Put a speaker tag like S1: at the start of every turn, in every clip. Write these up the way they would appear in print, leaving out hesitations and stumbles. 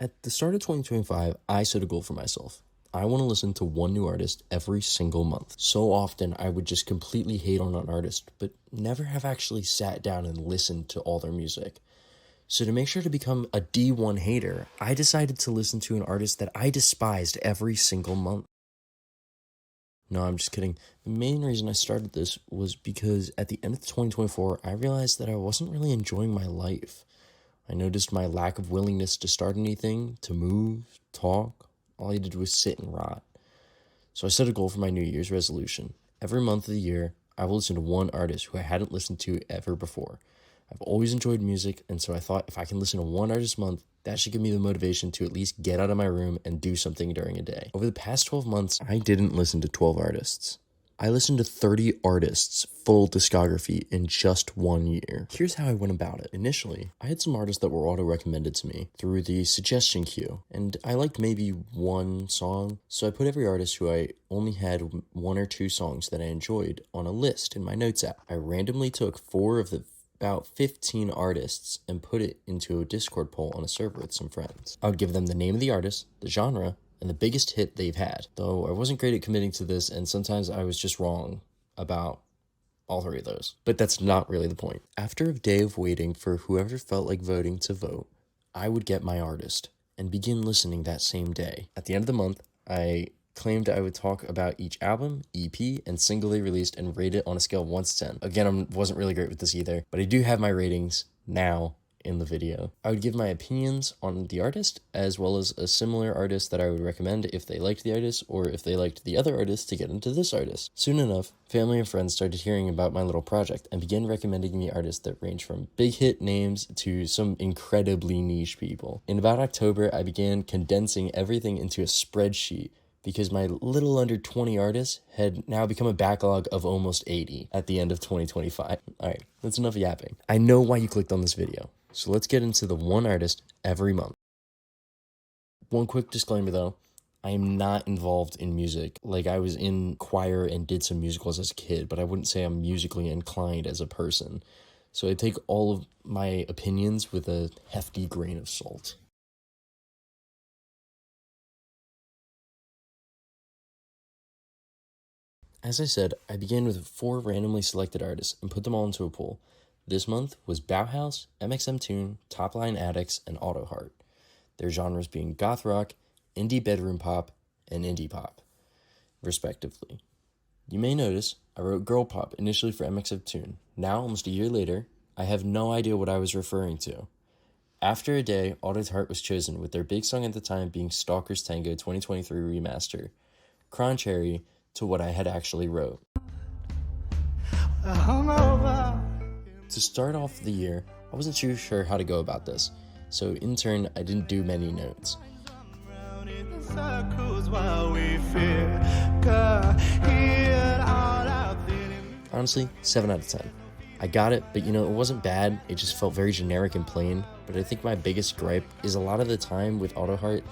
S1: At the start of 2025, I set a goal for myself. I want to listen to one new artist every single month. So often I would just completely hate on an artist, but never have actually sat down and listened to all their music. So to make sure to become a D1 hater, I decided to listen to an artist that I despised every single month. No, I'm just kidding. The main reason I started this was because at the end of 2024, I realized that I wasn't really enjoying my life. I noticed my lack of willingness to start anything, to move, talk. All I did was sit and rot. So I set a goal for my New Year's resolution. Every month of the year, I will listen to one artist who I hadn't listened to ever before. I've always enjoyed music, and so I thought if I can listen to one artist a month, that should give me the motivation to at least get out of my room and do something during a day. Over the past 12 months, I didn't listen to 12 artists. I listened to 30 artists' full discography in just 1 year. Here's how I went about it. Initially, I had some artists that were auto-recommended to me through the suggestion queue, and I liked maybe one song, so I put every artist who I only had one or two songs that I enjoyed on a list in my notes app. I randomly took 4 of the about 15 artists and put it into a Discord poll on a server with some friends. I would give them the name of the artist, the genre, and the biggest hit they've had. Though I wasn't great at committing to this, and sometimes I was just wrong about all 3 of those. But that's not really the point. After a day of waiting for whoever felt like voting to vote, I would get my artist and begin listening that same day. At the end of the month, I claimed I would talk about each album, EP, and single they released and rate it on a scale of 1 to 10. Again, I wasn't really great with this either, but I do have my ratings now in the video. I would give my opinions on the artist, as well as a similar artist that I would recommend if they liked the artist, or if they liked the other artist to get into this artist. Soon enough, family and friends started hearing about my little project and began recommending me artists that range from big hit names to some incredibly niche people. In about October, I began condensing everything into a spreadsheet because my little under 20 artists had now become a backlog of almost 80 at the end of 2025. All right, that's enough yapping. I know why you clicked on this video, so let's get into the one artist every month. One quick disclaimer though, I am not involved in music. Like, I was in choir and did some musicals as a kid, but I wouldn't say I'm musically inclined as a person. So I take all of my opinions with a hefty grain of salt. As I said, I began with 4 randomly selected artists and put them all into a pool. This month was Bauhaus, mxmtoon, Topline Addicts, and Autoheart. Their genres being goth rock, indie bedroom pop, and indie pop, respectively. You may notice I wrote girl pop initially for mxmtoon. Now, almost a year later, I have no idea what I was referring to. After a day, Autoheart was chosen, with their big song at the time being Stalker's Tango 2023 Remaster, contrary to what I had actually wrote. To start off the year, I wasn't too sure how to go about this, so in turn, I didn't do many notes. Honestly, 7 out of 10. I got it, but it wasn't bad, it just felt very generic and plain. But I think my biggest gripe is a lot of the time with Autoheart,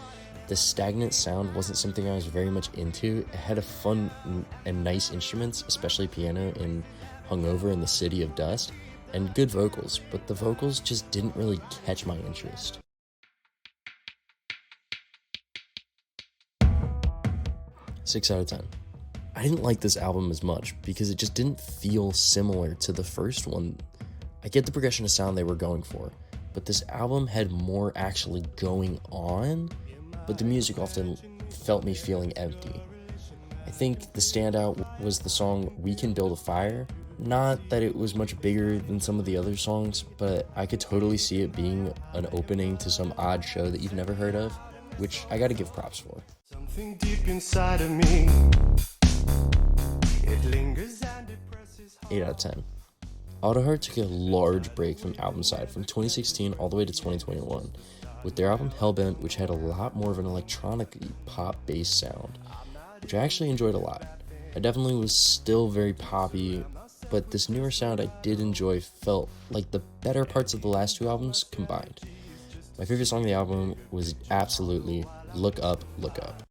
S1: the stagnant sound wasn't something I was very much into. It had a fun and nice instruments, especially piano in Hungover in the City of Dust, and good vocals, but the vocals just didn't really catch my interest. Six out of 10. I didn't like this album as much because it just didn't feel similar to the first one. I get the progression of sound they were going for, but this album had more actually going on, but the music often felt me feeling empty. I think the standout was the song We Can Build a Fire. Not that it was much bigger than some of the other songs, but I could totally see it being an opening to some odd show that you've never heard of, which I gotta give props for. Something deep inside of me, it lingers and depresses. 8 out of 10. Autoheart took a large break from album side from 2016 all the way to 2021, with their album Hellbent, which had a lot more of an electronic pop-based sound, which I actually enjoyed a lot. I definitely was still very poppy, but this newer sound I did enjoy felt like the better parts of the last 2 albums combined. My favorite song on the album was absolutely Look Up, Look Up.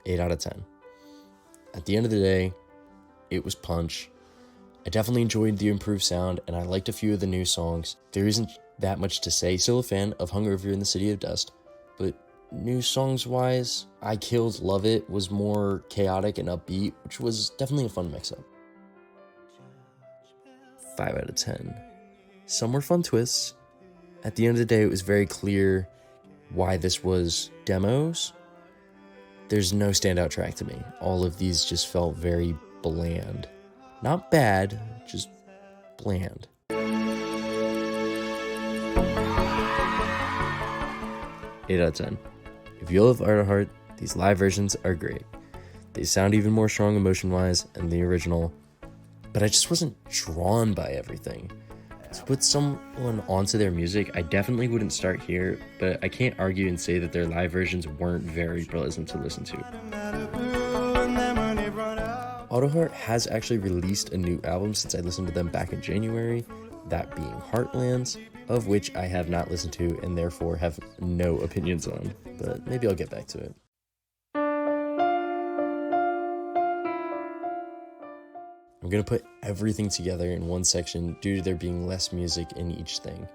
S1: Eight out of 10. At the end of the day, it was Punch, I definitely enjoyed the improved sound, and I liked a few of the new songs. There isn't that much to say. Still a fan of Hungover in the City of Dust, but new songs wise, I Killed Love It was more chaotic and upbeat, which was definitely a fun mix-up. 5 out of 10. Some were fun twists. At the end of the day, it was very clear why this was demos. There's no standout track to me. All of these just felt very bland. Not bad, just bland. 8 out of 10. If you love Autoheart, these live versions are great. They sound even more strong emotion-wise than the original, but I just wasn't drawn by everything. To put someone onto their music, I definitely wouldn't start here, but I can't argue and say that their live versions weren't very pleasant to listen to. Autoheart has actually released a new album since I listened to them back in January, that being Heartlands, of which I have not listened to and therefore have no opinions on, but maybe I'll get back to it. I'm going to put everything together in one section due to there being less music in each thing.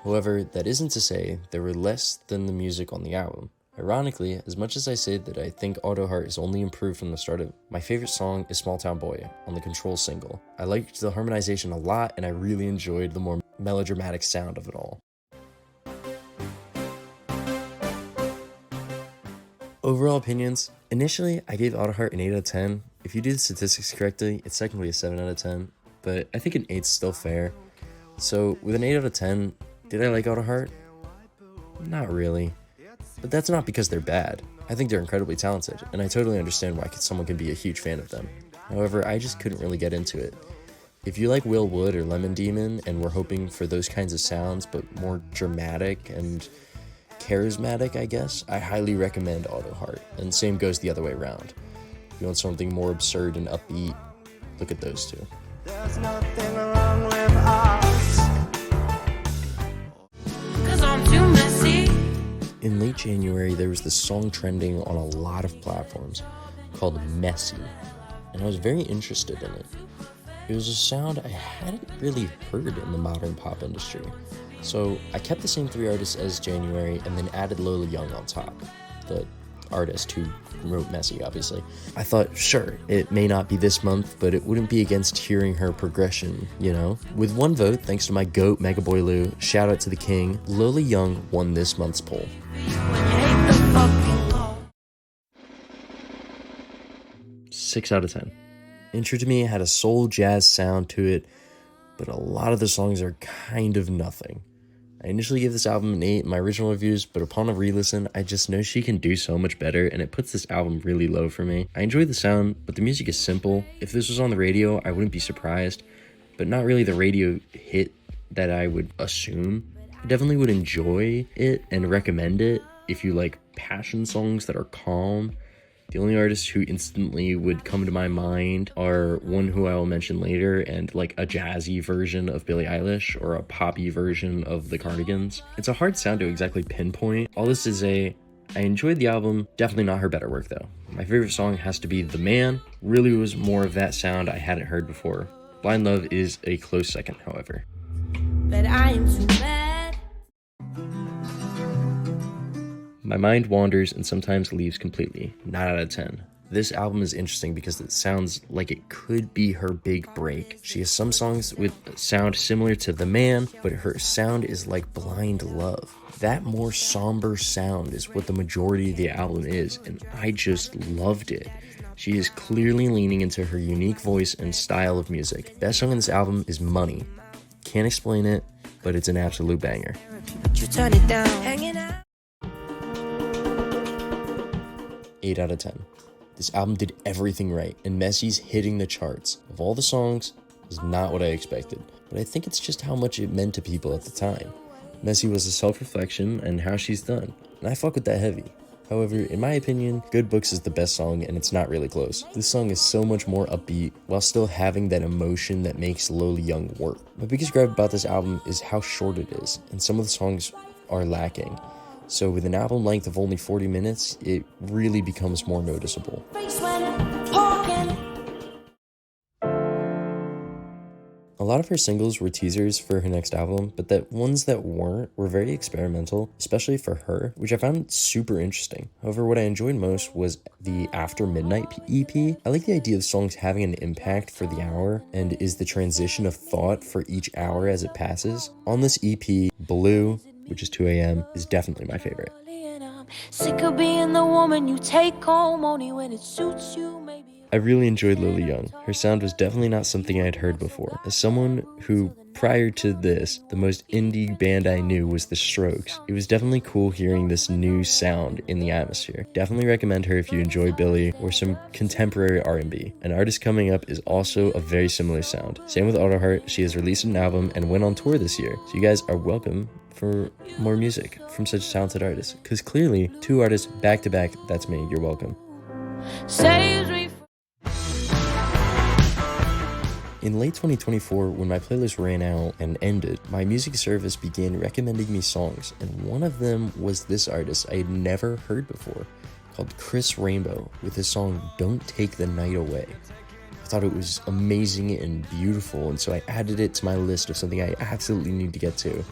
S1: However, that isn't to say there were less than the music on the album. Ironically, as much as I say that I think Autoheart is only improved from the start of, my favorite song is Small Town Boy on the Control single. I liked the harmonization a lot, and I really enjoyed the more melodramatic sound of it all. Overall opinions, initially I gave Autoheart an 8 out of 10. If you do the statistics correctly, it's technically a 7 out of 10, but I think an 8 is still fair. So with an 8 out of 10, did I like Autoheart? Not really. But that's not because they're bad. I think they're incredibly talented, and I totally understand why someone can be a huge fan of them. However, I just couldn't really get into it. If you like Will Wood or Lemon Demon and were hoping for those kinds of sounds, but more dramatic and charismatic, I guess, I highly recommend Autoheart, and same goes the other way around. If you want something more absurd and upbeat, look at those two.
S2: There's nothing wrong with us. 'Cause I'm too messy.
S1: In late January, there was this song trending on a lot of platforms called Messy, and I was very interested in it. It was a sound I hadn't really heard in the modern pop industry, so I kept the same 3 artists as January and then added Lola Young on top, the artist who wrote Messy, obviously. I thought, sure, it may not be this month, but it wouldn't be against hearing her progression, you know? With 1 vote, thanks to my GOAT, Mega Boy Lou, shout out to the king, Lola Young won this month's poll. 6 out of 10. Intro to Me had a soul jazz sound to it, but a lot of the songs are kind of nothing. I initially gave this album an 8 in my original reviews, but upon a re-listen, I just know she can do so much better, and it puts this album really low for me. I enjoy the sound, but the music is simple. If this was on the radio, I wouldn't be surprised, but not really the radio hit that I would assume. I definitely would enjoy it and recommend it if you like passion songs that are calm. The only artists who instantly would come to my mind are one who I will mention later and like a jazzy version of Billie Eilish or a poppy version of the Cardigans. It's a hard sound to exactly pinpoint. All this to say, I enjoyed the album, definitely not her better work though. My favorite song has to be The Man, really was more of that sound I hadn't heard before. Blind Love is a close second, however.
S2: But I am too bad.
S1: My mind wanders and sometimes leaves completely. 9 out of 10. This album is interesting because it sounds like it could be her big break. She has some songs with sound similar to The Man, but her sound is like Blind Love. That more somber sound is what the majority of the album is, and I just loved it. She is clearly leaning into her unique voice and style of music. Best song in this album is Money. Can't explain it, but it's an absolute banger.
S2: But you turn it down. Hanging out.
S1: 8 out of 10. This album did everything right, and Messy's hitting the charts. Of all the songs, is not what I expected, but I think it's just how much it meant to people at the time. Messy was a self-reflection and how she's done, and I fuck with that heavy. However, in my opinion, Good Books is the best song, and it's not really close. This song is so much more upbeat, while still having that emotion that makes Lola Young work. My biggest gripe about this album is how short it is, and some of the songs are lacking. So with an album length of only 40 minutes, it really becomes more noticeable. A lot of her singles were teasers for her next album, but the ones that weren't were very experimental, especially for her, which I found super interesting. However, what I enjoyed most was the After Midnight EP. I like the idea of songs having an impact for the hour and is the transition of thought for each hour as it passes. On this EP, Blue, which is 2 a.m., is definitely my favorite.
S2: Sick of being the woman you take home only when it suits you, maybe.
S1: I really enjoyed Lola Young. Her sound was definitely not something I had heard before. As someone who, prior to this, the most indie band I knew was The Strokes, it was definitely cool hearing this new sound in the atmosphere. Definitely recommend her if you enjoy Billie or some contemporary R&B. An artist coming up is also a very similar sound. Same with Autoheart, she has released an album and went on tour this year. So you guys are welcome for more music from such talented artists. Because clearly, 2 artists back to back, that's me, you're welcome.
S2: Saves me.
S1: In late 2024, when my playlist ran out and ended, my music service began recommending me songs, and one of them was this artist I had never heard before, called Chris Rainbow, with his song Don't Take the Night Away. I thought it was amazing and beautiful, and so I added it to my list of something I absolutely need to get to.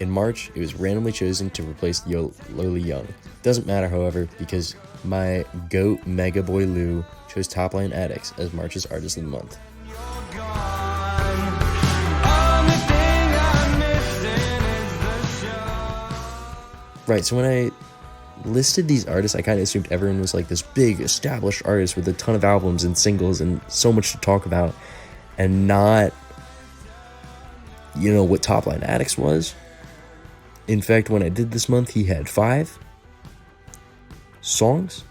S1: In March, it was randomly chosen to replace Lola Young. Doesn't matter, however, because my GOAT Mega Boy Lou chose Topline Addicts as March's Artist of the Month. Right, so when I listed these artists, I kind of assumed everyone was like this big established artist with a ton of albums and singles and so much to talk about, and not, what Topline Addicts was. In fact, when I did this month, he had 5 songs.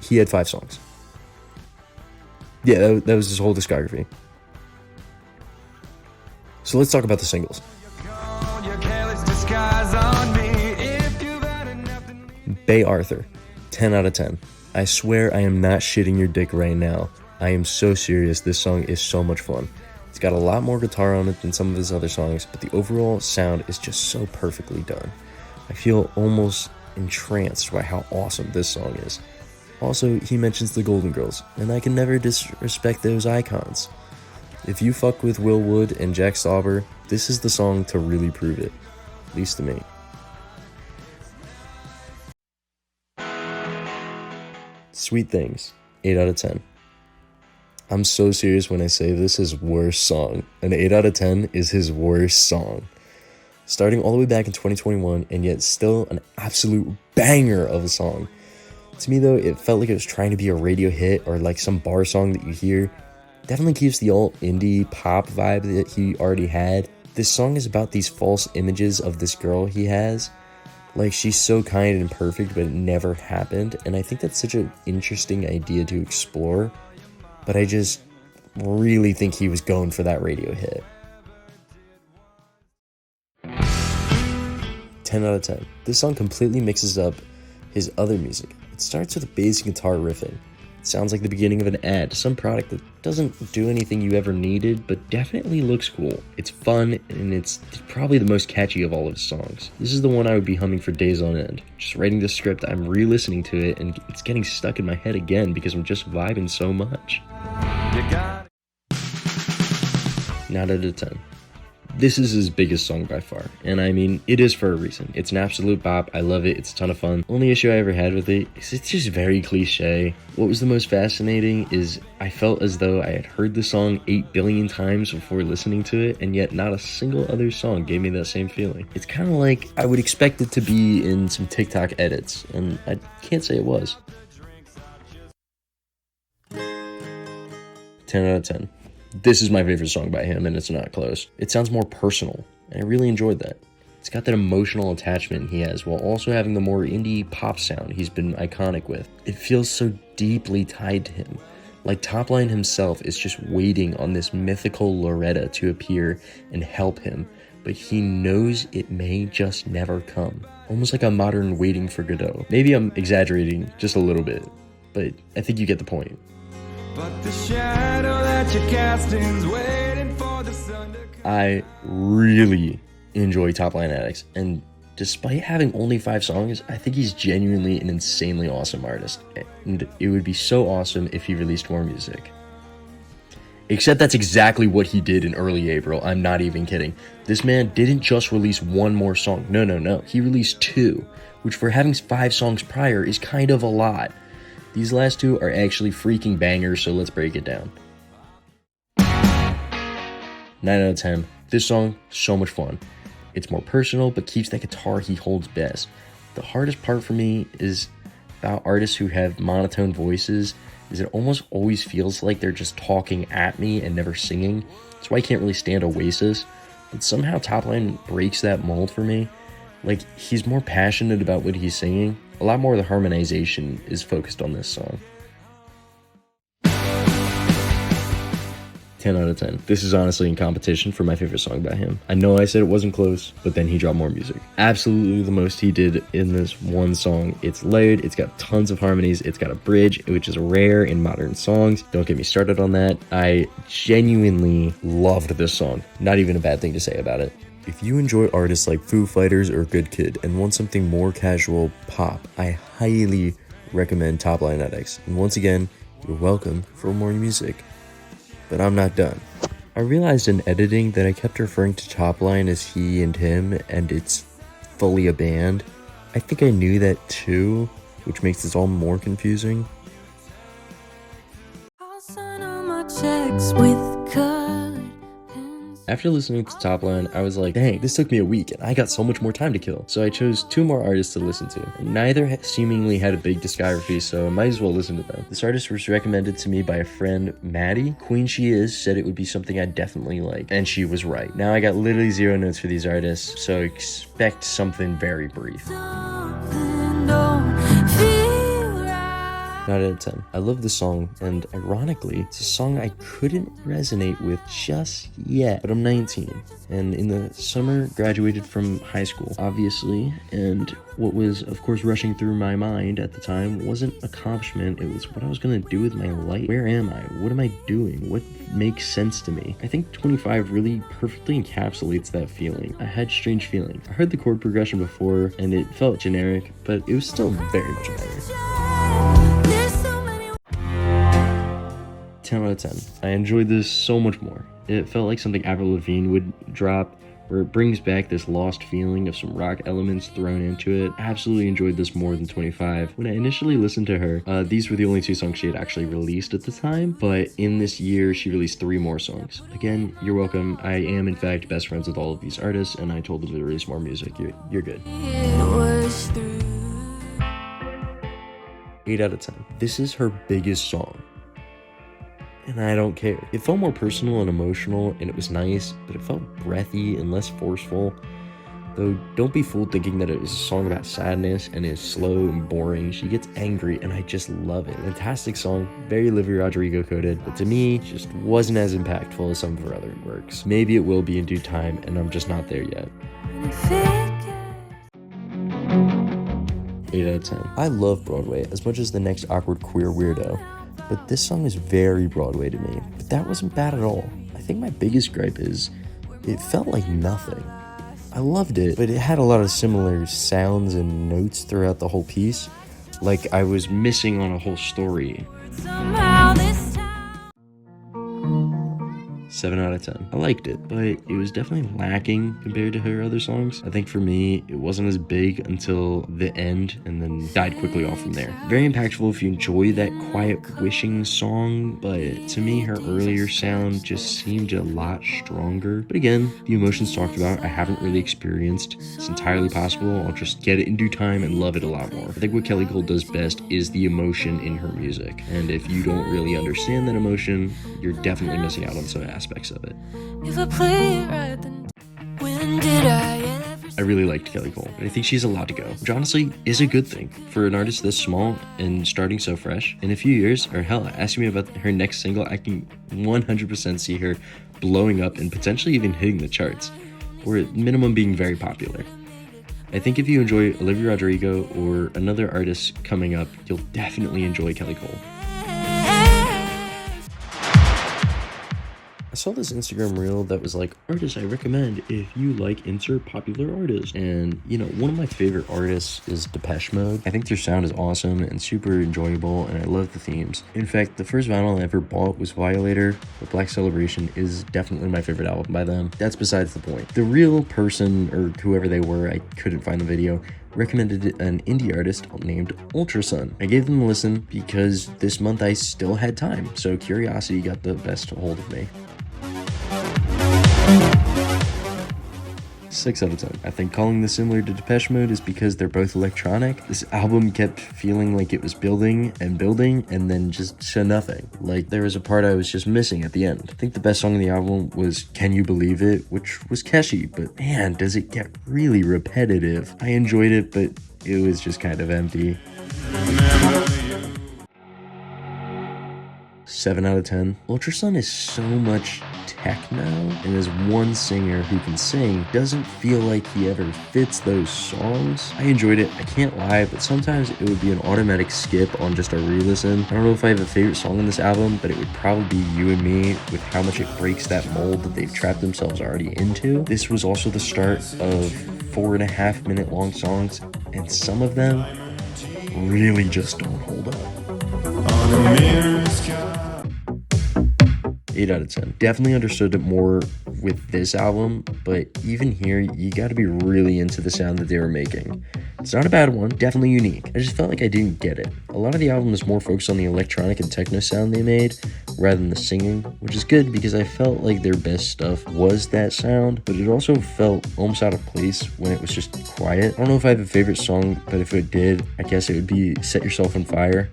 S1: He had 5 songs. Yeah, that was his whole discography. So let's talk about the singles. Bay Arthur, 10 out of 10. I swear I am not shitting your dick right now. I am so serious. This song is so much fun. It's got a lot more guitar on it than some of his other songs, but the overall sound is just so perfectly done. I feel almost entranced by how awesome this song is. Also, he mentions the Golden Girls, and I can never disrespect those icons. If you fuck with Will Wood and Jack Stauber, this is the song to really prove it. At least to me. Sweet Things, 8 out of 10. I'm so serious when I say this is his worst song. An 8 out of 10 is his worst song. Starting all the way back in 2021, and yet still an absolute banger of a song. To me though, it felt like it was trying to be a radio hit or like some bar song that you hear. Definitely keeps the alt indie pop vibe that he already had. This song is about these false images of this girl he has. Like, she's so kind and perfect, but it never happened. And I think that's such an interesting idea to explore. But I just really think he was going for that radio hit. 10 out of 10. This song completely mixes up his other music. It starts with a bass guitar riffing. It sounds like the beginning of an ad to some product that doesn't do anything you ever needed, but definitely looks cool. It's fun, and it's probably the most catchy of all of his songs. This is the one I would be humming for days on end. Just writing the script, I'm re-listening to it, and it's getting stuck in my head again because I'm just vibing so much. 9 out of 10. This is his biggest song by far, and I mean, it is for a reason. It's an absolute bop, I love it, it's a ton of fun. Only issue I ever had with it is it's just very cliche. What was the most fascinating is I felt as though I had heard the song 8 billion times before listening to it, and yet not a single other song gave me that same feeling. It's kind of like I would expect it to be in some TikTok edits, and I can't say it was. 10 out of 10. This is my favorite song by him, and it's not close. It sounds more personal, and I really enjoyed that. It's got that emotional attachment he has, while also having the more indie pop sound he's been iconic with. It feels so deeply tied to him. Like Topline himself is just waiting on this mythical Loretta to appear and help him, but he knows it may just never come. Almost like a modern Waiting for Godot. Maybe I'm exaggerating just a little bit, but I think you get the point. But the shadow that you're casting's waiting for the sun to come. I really enjoy Topline Addicts, and despite having only 5 songs, I think he's genuinely an insanely awesome artist, and it would be so awesome if he released more music. Except that's exactly what he did in early April. I'm not even kidding. This man didn't just release one more song. No. He released 2, which for having 5 songs prior is kind of a lot. These last 2 are actually freaking bangers, so let's break it down. 9 out of 10. This song, so much fun. It's more personal, but keeps that guitar he holds best. The hardest part for me is about artists who have monotone voices, is it almost always feels like they're just talking at me and never singing. That's why I can't really stand Oasis, but somehow Topline breaks that mold for me. Like, he's more passionate about what he's singing. A lot more of the harmonization is focused on this song. 10 out of 10. This is honestly in competition for my favorite song by him. I know I said it wasn't close, but then he dropped more music. Absolutely the most he did in this one song. It's layered, it's got tons of harmonies, it's got a bridge, which is rare in modern songs. Don't get me started on that. I genuinely loved this song. Not even a bad thing to say about it. If you enjoy artists like Foo Fighters or Good Kid and want something more casual pop, I highly recommend Topline Addicts. And once again, you're welcome for more music. But I'm not done. I realized in editing that I kept referring to Topline as he and him, and it's fully a band. I think I knew that too, which makes this all more confusing.
S2: I'll sign all my checks with colored pens.
S1: After listening to Topline, I was like, dang, this took me a week and I got so much more time to kill. So I chose 2 more artists to listen to. And neither seemingly had a big discography, so I might as well listen to them. This artist was recommended to me by a friend, Maddie. Queen She Is said it would be something I'd definitely like, and she was right. Now I got literally 0 notes for these artists, so expect something very brief.
S2: Something don't feel right.
S1: 9 out of 10. I love this song, and ironically, it's a song I couldn't resonate with just yet, but I'm 19, and in the summer, graduated from high school, obviously, and what was, of course, rushing through my mind at the time wasn't accomplishment, it was what I was gonna do with my life. Where am I? What am I doing? What makes sense to me? I think 25 really perfectly encapsulates that feeling. I had strange feelings. I heard the chord progression before, and it felt generic, but it was still very much better. 10 out of 10. I enjoyed this so much more. It felt like something Avril Lavigne would drop, where it brings back this lost feeling of some rock elements thrown into it. Absolutely enjoyed this more than 25. When I initially listened to her, these were the only 2 songs she had actually released at the time, but in this year, she released 3 more songs. Again, you're welcome. I am, in fact, best friends with all of these artists, and I told them to release more music. You're good.
S2: It was through.
S1: 8 out of 10. This is her biggest song, and I don't care. It felt more personal and emotional, and it was nice, but it felt breathy and less forceful. Though, don't be fooled thinking that it was a song about sadness and is slow and boring. She gets angry, and I just love it. Fantastic song, very Olivia Rodrigo coded, but to me, just wasn't as impactful as some of her other works. Maybe it will be in due time, and I'm just not there yet. 8 out of 10. I love Broadway as much as the next awkward queer weirdo, but this song is very Broadway to me. But that wasn't bad at all. I think my biggest gripe is it felt like nothing. I loved it, but it had a lot of similar sounds and notes throughout the whole piece, like I was missing on a whole story.
S2: Somehow this time.
S1: 7 out of 10. I liked it, but it was definitely lacking compared to her other songs. I think for me, it wasn't as big until the end and then died quickly off from there. Very impactful if you enjoy that quiet wishing song, but to me, her earlier sound just seemed a lot stronger. But again, the emotions talked about, I haven't really experienced. It's entirely possible. I'll just get it in due time and love it a lot more. I think what Kelley Cole does best is the emotion in her music. And if you don't really understand that emotion, you're definitely missing out on some aspects of it.
S2: If I play it right, then when did I ever?
S1: I really liked Kelley Cole, and I think she's allowed to go, which honestly is a good thing for an artist this small and starting so fresh. In a few years, or hell, ask me about her next single, I can 100% see her blowing up and potentially even hitting the charts, or at minimum being very popular. I think if you enjoy Olivia Rodrigo or another artist coming up, you'll definitely enjoy Kelley Cole. A saw this Instagram reel that was like, artists I recommend if you like insert popular artist. And, you know, one of my favorite artists is Depeche Mode. I think their sound is awesome and super enjoyable, and I love the themes. In fact, the first vinyl I ever bought was Violator, but Black Celebration is definitely my favorite album by them. That's besides the point. The real person, or whoever they were, I couldn't find the video, recommended an indie artist named SUNN. I gave them a listen because this month I still had time, so curiosity got the best hold of me. 6 out of 10. I think calling this similar to Depeche Mode is because they're both electronic. This album kept feeling like it was building and then just to nothing. Like there was a part I was just missing at the end. I think the best song on the album was Can You Believe It, which was catchy, but man, does it get really repetitive. I enjoyed it, but it was just kind of empty. 7 out of 10. SUNN is so much techno, and as one singer who can sing, doesn't feel like he ever fits those songs. I enjoyed it, I can't lie, but sometimes it would be an automatic skip on just a re-listen. I don't know if I have a favorite song on this album, but it would probably be You and Me, with how much it breaks that mold that they've trapped themselves already into. This was also the start of 4.5 minute long songs, and some of them really just don't hold up. 8 out of 10. Definitely understood it more with this album, but even here, you gotta be really into the sound that they were making. It's not a bad one, definitely unique. I just felt like I didn't get it. A lot of the album is more focused on the electronic and techno sound they made, rather than the singing, which is good because I felt like their best stuff was that sound, but it also felt almost out of place when it was just quiet. I don't know if I have a favorite song, but if it did, I guess it would be Set Yourself on Fire.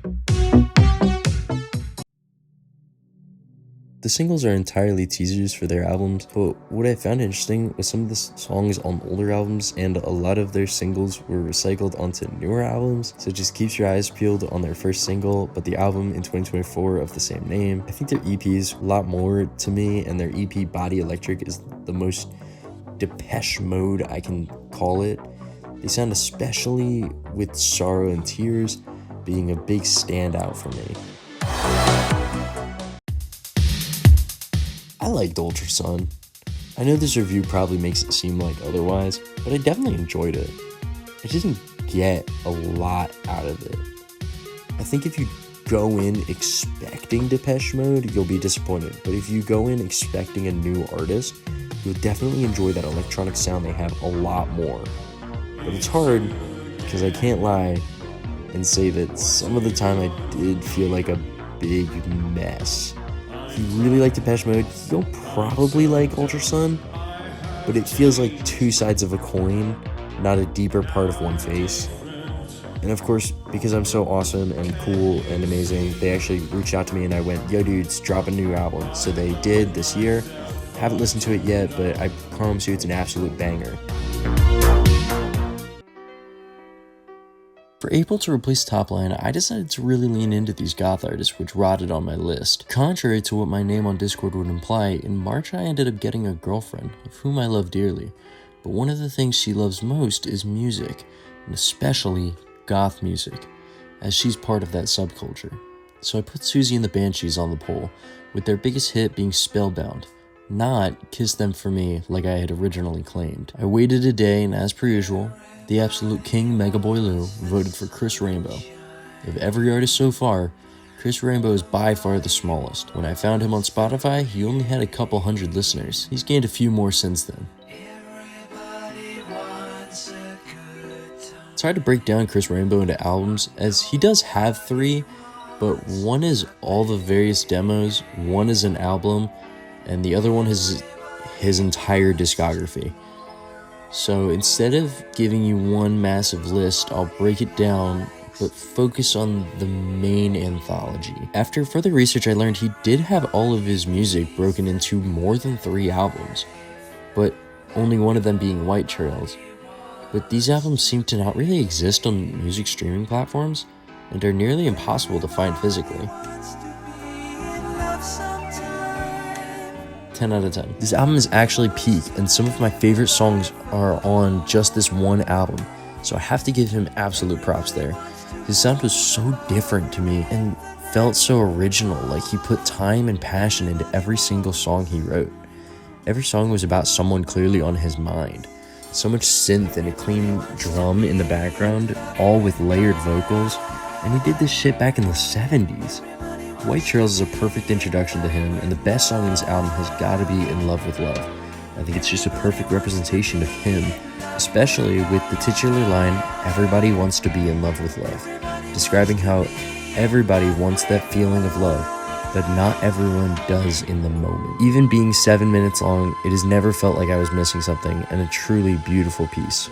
S1: The singles are entirely teasers for their albums, but what I found interesting was some of the songs on older albums and a lot of their singles were recycled onto newer albums, so it just keeps your eyes peeled on their first single, but the album in 2024 of the same name. I think their EP is a lot more to me, and their EP Body Electric is the most Depeche Mode I can call it. They sound, especially with Sorrow and Tears, being a big standout for me. I liked SUNN. I know this review probably makes it seem like otherwise, but I definitely enjoyed it. I didn't get a lot out of it. I think if you go in expecting Depeche Mode, you'll be disappointed, but if you go in expecting a new artist, you'll definitely enjoy that electronic sound they have a lot more. But it's hard because I can't lie and say that some of the time I did feel like a big mess. If you really like Depeche Mode, you'll probably like SUNN, but it feels like two sides of a coin, not a deeper part of one face. And of course, because I'm so awesome and cool and amazing, they actually reached out to me and I went, yo dudes, drop a new album. So they did this year. Haven't listened to it yet, but I promise you it's an absolute banger. For April to replace Topline, I decided to really lean into these goth artists which rotted on my list. Contrary to what my name on Discord would imply, in March I ended up getting a girlfriend, of whom I love dearly. But one of the things she loves most is music, and especially goth music, as she's part of that subculture. So I put Susie and the Banshees on the poll, with their biggest hit being Spellbound, not Kiss Them For Me like I had originally claimed. I waited a day, and as per usual, the absolute king Megaboy Lou voted for Chris Rainbow. Of every artist so far, Chris Rainbow is by far the smallest. When I found him on Spotify, he only had a couple hundred listeners. He's gained a few more since then. It's hard to break down Chris Rainbow into albums, as he does have 3, but one is all the various demos, one is an album, and the other one is his entire discography. So instead of giving you one massive list, I'll break it down, but focus on the main anthology. After further research, I learned he did have all of his music broken into more than 3 albums, but only one of them being White Trails. But these albums seem to not really exist on music streaming platforms, and are nearly impossible to find physically. 10 out of 10. This album is actually peak, and some of my favorite songs are on just this one album, so I have to give him absolute props there. His sound was so different to me, and felt so original, like he put time and passion into every single song he wrote. Every song was about someone clearly on his mind. So much synth and a clean drum in the background, all with layered vocals, and he did this shit back in the 70s. White Trails is a perfect introduction to him, and the best song in this album has gotta be In Love With Love. I think it's just a perfect representation of him, especially with the titular line, "Everybody wants to be in love with love," describing how everybody wants that feeling of love, but not everyone does in the moment. Even being 7 minutes long, it has never felt like I was missing something, and a truly beautiful piece.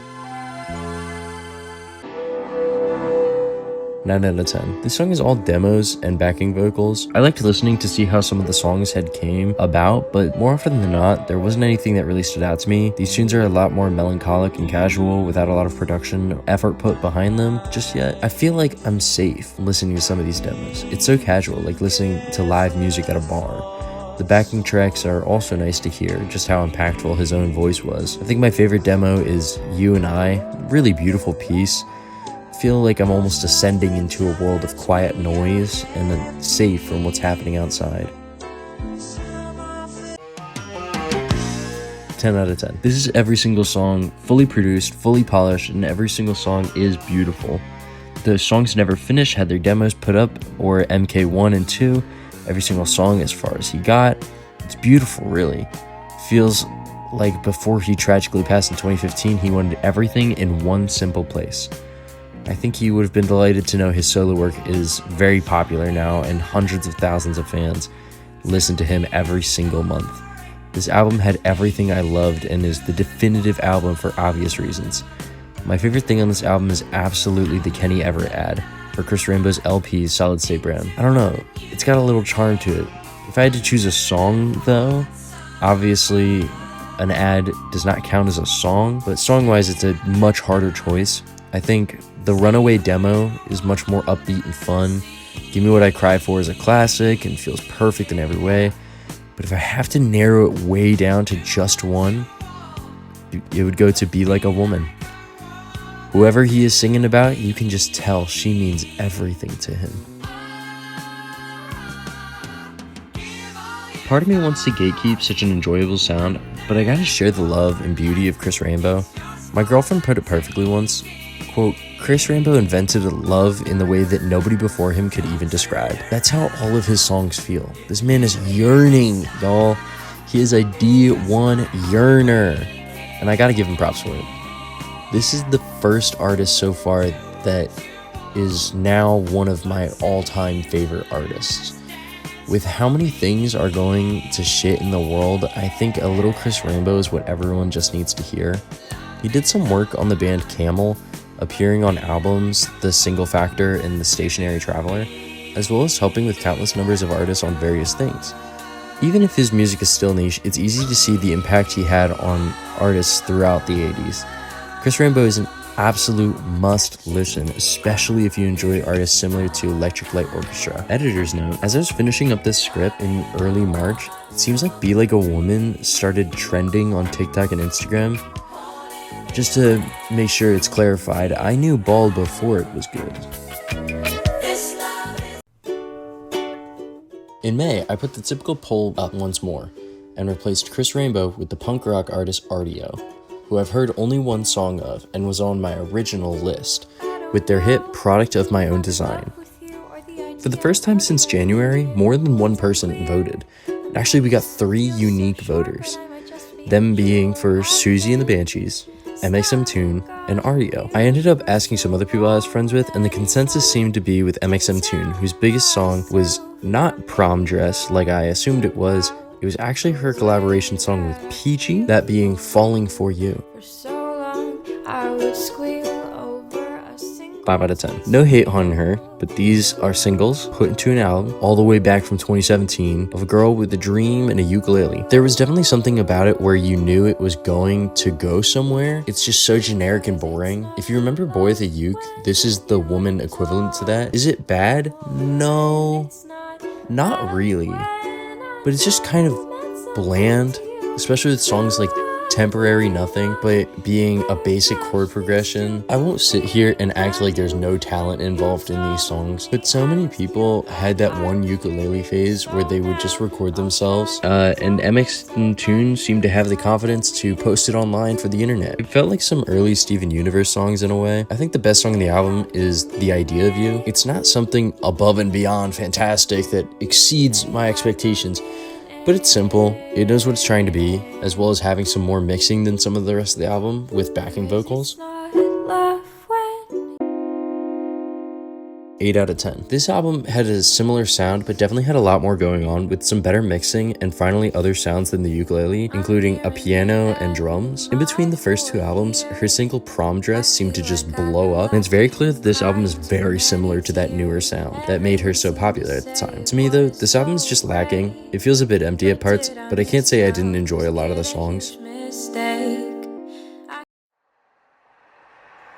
S1: 9 out of 10. This song is all demos and backing vocals. I liked listening to see how some of the songs had came about, but more often than not, there wasn't anything that really stood out to me. These tunes are a lot more melancholic and casual without a lot of production or effort put behind them just yet. I feel like I'm safe listening to some of these demos. It's so casual, like listening to live music at a bar. The backing tracks are also nice to hear, just how impactful his own voice was. I think my favorite demo is You and I, really beautiful piece. Feel like I'm almost ascending into a world of quiet noise and then safe from what's happening outside. 10 out of 10. This is every single song, fully produced, fully polished, and every single song is beautiful. The songs never finished, had their demos put up, or MK1 and 2. Every single song as far as he got. It's beautiful, really. Feels like before he tragically passed in 2015, he wanted everything in one simple place. I think he would have been delighted to know his solo work is very popular now, and hundreds of thousands of fans listen to him every single month. This album had everything I loved and is the definitive album for obvious reasons. My favorite thing on this album is absolutely the Kenny Everett ad for Chris Rainbow's LP's Solid State brand. I don't know, it's got a little charm to it. If I had to choose a song though, obviously an ad does not count as a song, but song-wise it's a much harder choice. I think the Runaway demo is much more upbeat and fun. Give Me What I Cry For is a classic and feels perfect in every way. But if I have to narrow it way down to just one, it would go to Be Like a Woman. Whoever he is singing about, you can just tell she means everything to him. Part of me wants to gatekeep such an enjoyable sound, but I gotta share the love and beauty of Chris Rainbow. My girlfriend put it perfectly once. Quote, Chris Rainbow invented a love in the way that nobody before him could even describe. That's how all of his songs feel. This man is yearning, y'all. He is a D1 yearner. And I gotta give him props for it. This is the first artist so far that is now one of my all-time favorite artists. With how many things are going to shit in the world, I think a little Chris Rainbow is what everyone just needs to hear. He did some work on the band Camel, appearing on albums The Single Factor and The Stationary Traveler, as well as helping with countless numbers of artists on various things. Even if his music is still niche, it's easy to see the impact he had on artists throughout the 80s. Chris Rainbow is an absolute must listen, especially if you enjoy artists similar to Electric Light Orchestra. Editor's note, as I was finishing up this script in early March, it seems like Be Like a Woman started trending on TikTok and Instagram. Just to make sure it's clarified, I knew Bald before it was good. In May, I put the typical poll up once more, and replaced Chris Rainbow with the punk rock artist RDO, who I've heard only one song of and was on my original list, with their hit Product of My Own Design. For the first time since January, more than one person voted. Actually, we got 3 unique voters, them being for Susie and the Banshees, mxmtoon, and RDO. I ended up asking some other people I was friends with, and the consensus seemed to be with mxmtoon, whose biggest song was not Prom Dress like I assumed it was. It was actually her collaboration song with Peachy, that being Falling For You. For so long, I would squeal over a single 5 out of 10. No hate on her, but these are singles put into an album all the way back from 2017 of a girl with a dream and a ukulele. There was definitely something about it where you knew it was going to go somewhere. It's just so generic and boring. If you remember Boy with a Uke, this is the woman equivalent to that. Is it bad? No, not really. But it's just kind of bland, especially with songs like temporary nothing, but being a basic chord progression. I won't sit here and act like there's no talent involved in these songs, but so many people had that one ukulele phase where they would just record themselves, and mxmtoon seemed to have the confidence to post it online for the internet. It felt like some early Steven Universe songs in a way. I think the best song in the album is The Idea of You. It's not something above and beyond fantastic that exceeds my expectations, but it's simple, it knows what it's trying to be, as well as having some more mixing than some of the rest of the album with backing vocals. 8 out of 10. This album had a similar sound, but definitely had a lot more going on with some better mixing and finally other sounds than the ukulele, including a piano and drums. In between the first two albums, her single Prom Dress seemed to just blow up, and it's very clear that this album is very similar to that newer sound that made her so popular at the time. To me though, this album is just lacking. It feels a bit empty at parts, but I can't say I didn't enjoy a lot of the songs.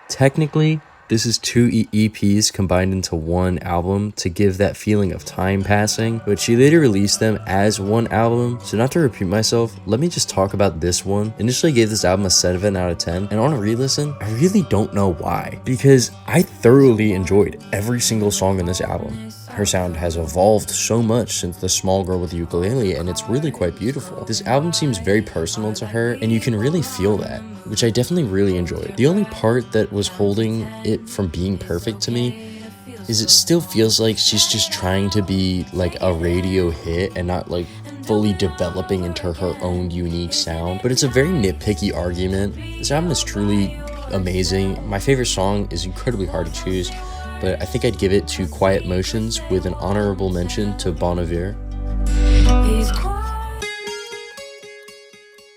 S1: Technically, this is two EPs combined into one album to give that feeling of time passing, but she later released them as one album. So not to repeat myself, let me just talk about this one. Initially gave this album a 7 out of 10, and on a re-listen, I really don't know why, because I thoroughly enjoyed every single song in this album. Her sound has evolved so much since The Small Girl with the Ukulele, and it's really quite beautiful. This album seems very personal to her, and you can really feel that, which I definitely really enjoyed. The only part that was holding it from being perfect to me is it still feels like she's just trying to be like a radio hit and not like fully developing into her own unique sound. But it's a very nitpicky argument. This album is truly amazing. My favorite song is incredibly hard to choose, but I think I'd give it to Quiet Motions with an honorable mention to Bon Iver.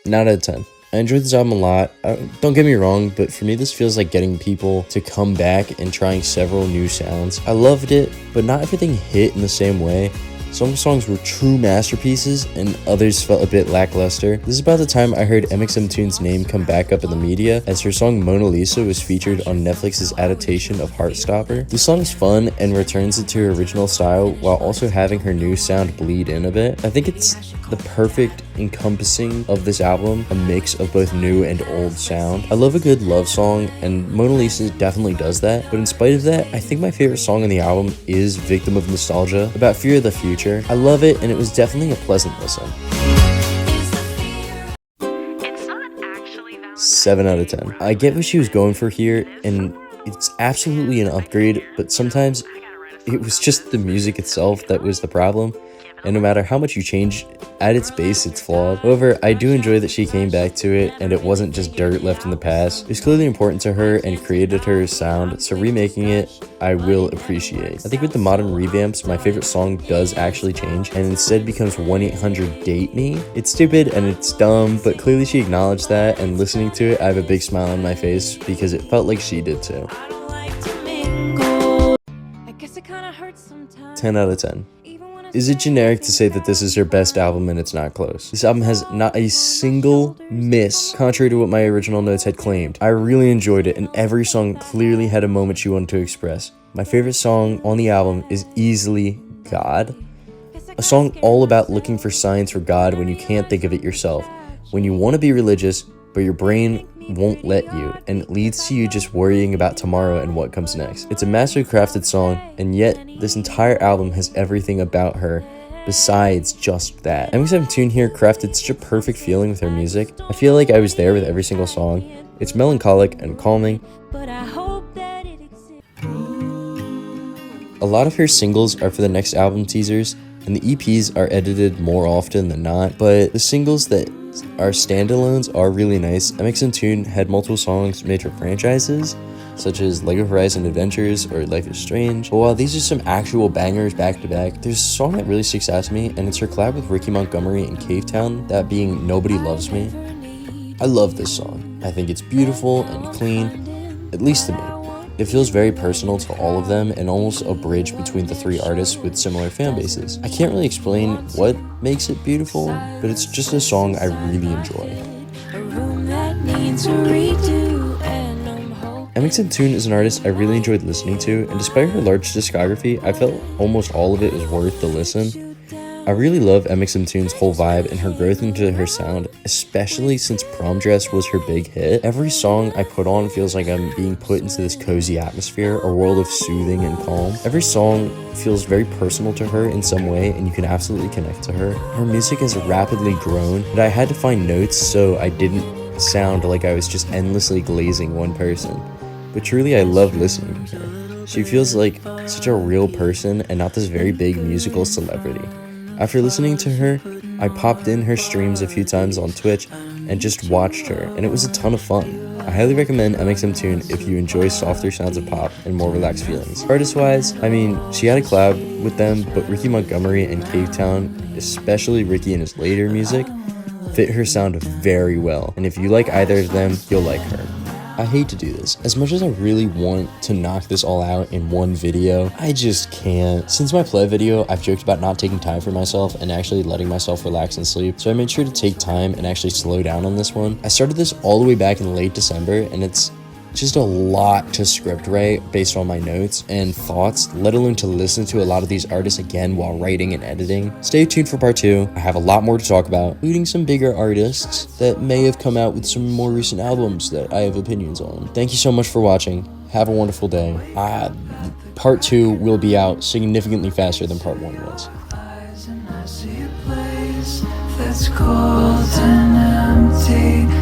S1: 9 out of 10. I enjoyed this album a lot. Don't get me wrong, but for me this feels like getting people to come back and trying several new sounds. I loved it, but not everything hit in the same way. Some songs were true masterpieces and others felt a bit lackluster. This is about the time I heard mxmtoon's name come back up in the media, as her song Mona Lisa was featured on Netflix's adaptation of Heartstopper. This song is fun and returns it to her original style while also having her new sound bleed in a bit. I think it's the perfect encompassing of this album, a mix of both new and old sound. I love a good love song, and Mona Lisa definitely does that, but in spite of that, I think my favorite song on the album is Victim of Nostalgia, about fear of the future. I love it, and it was definitely a pleasant listen. 7 out of 10. I get what she was going for here, and it's absolutely an upgrade, but sometimes it was just the music itself that was the problem. And no matter how much you change, at its base, it's flawed. However, I do enjoy that she came back to it, and it wasn't just dirt left in the past. It's clearly important to her and created her sound, so remaking it, I will appreciate. I think with the modern revamps, my favorite song does actually change, and instead becomes 1-800-DATE-ME. It's stupid and it's dumb, but clearly she acknowledged that, and listening to it, I have a big smile on my face, because it felt like she did too. 10 out of 10. Is it generic to say that this is her best album and it's not close? This album has not a single miss, contrary to what my original notes had claimed. I really enjoyed it, and every song clearly had a moment she wanted to express. My favorite song on the album is easily God. A song all about looking for signs for God when you can't think of it yourself. When you want to be religious, but your brain won't let you, and it leads to you just worrying about tomorrow and what comes next. It's a masterly crafted song, and yet this entire album has everything about her besides just that. mxmtoon here crafted such a perfect feeling with her music. I feel like I was there with every single song. It's melancholic and calming. A lot of her singles are for the next album teasers, and the EPs are edited more often than not, but the singles that are standalones are really nice. mxmtoon had multiple songs made for franchises, such as Lego Horizon Adventures or Life is Strange. But while these are some actual bangers back to back, there's a song that really sticks out to me, and it's her collab with Ricky Montgomery in Cave Town, that being Nobody Loves Me. I love this song. I think it's beautiful and clean, at least to me. It feels very personal to all of them, and almost a bridge between the three artists with similar fan bases. I can't really explain what makes it beautiful, but it's just a song I really enjoy. mxmtoon is an artist I really enjoyed listening to, and despite her large discography, I felt almost all of it was worth the listen. I I really love mxmtoon's whole vibe and her growth into her sound, especially since Prom Dress was her big hit. Every song I put on feels like I'm being put into this cozy atmosphere, a world of soothing and calm. Every song feels very personal to her in some way, and you can absolutely connect to her. Her music has rapidly grown, but I had to find notes so I didn't sound like I was just endlessly glazing one person. But truly, I love listening to her. She feels like such a real person and not this very big musical celebrity. After listening to her, I popped in her streams a few times on Twitch and just watched her, and it was a ton of fun. I highly recommend mxmtoon if you enjoy softer sounds of pop and more relaxed feelings. Artist-wise, I mean, she had a collab with them, but Ricky Montgomery and Cave Town, especially Ricky and his later music, fit her sound very well, and if you like either of them, you'll like her. I hate to do this. As much as I really want to knock this all out in one video, I just can't. Since my play video, I've joked about not taking time for myself and actually letting myself relax and sleep, so I made sure to take time and actually slow down on this one. I started this all the way back in late December, and it's just a lot to script write based on my notes and thoughts, let alone to listen to a lot of these artists again while writing and editing. Stay tuned for part 2. I have a lot more to talk about, including some bigger artists that may have come out with some more recent albums that I have opinions on. Thank you so much for watching. Have a wonderful day. Part 2 will be out significantly faster than part 1 was.
S3: That's cold and empty.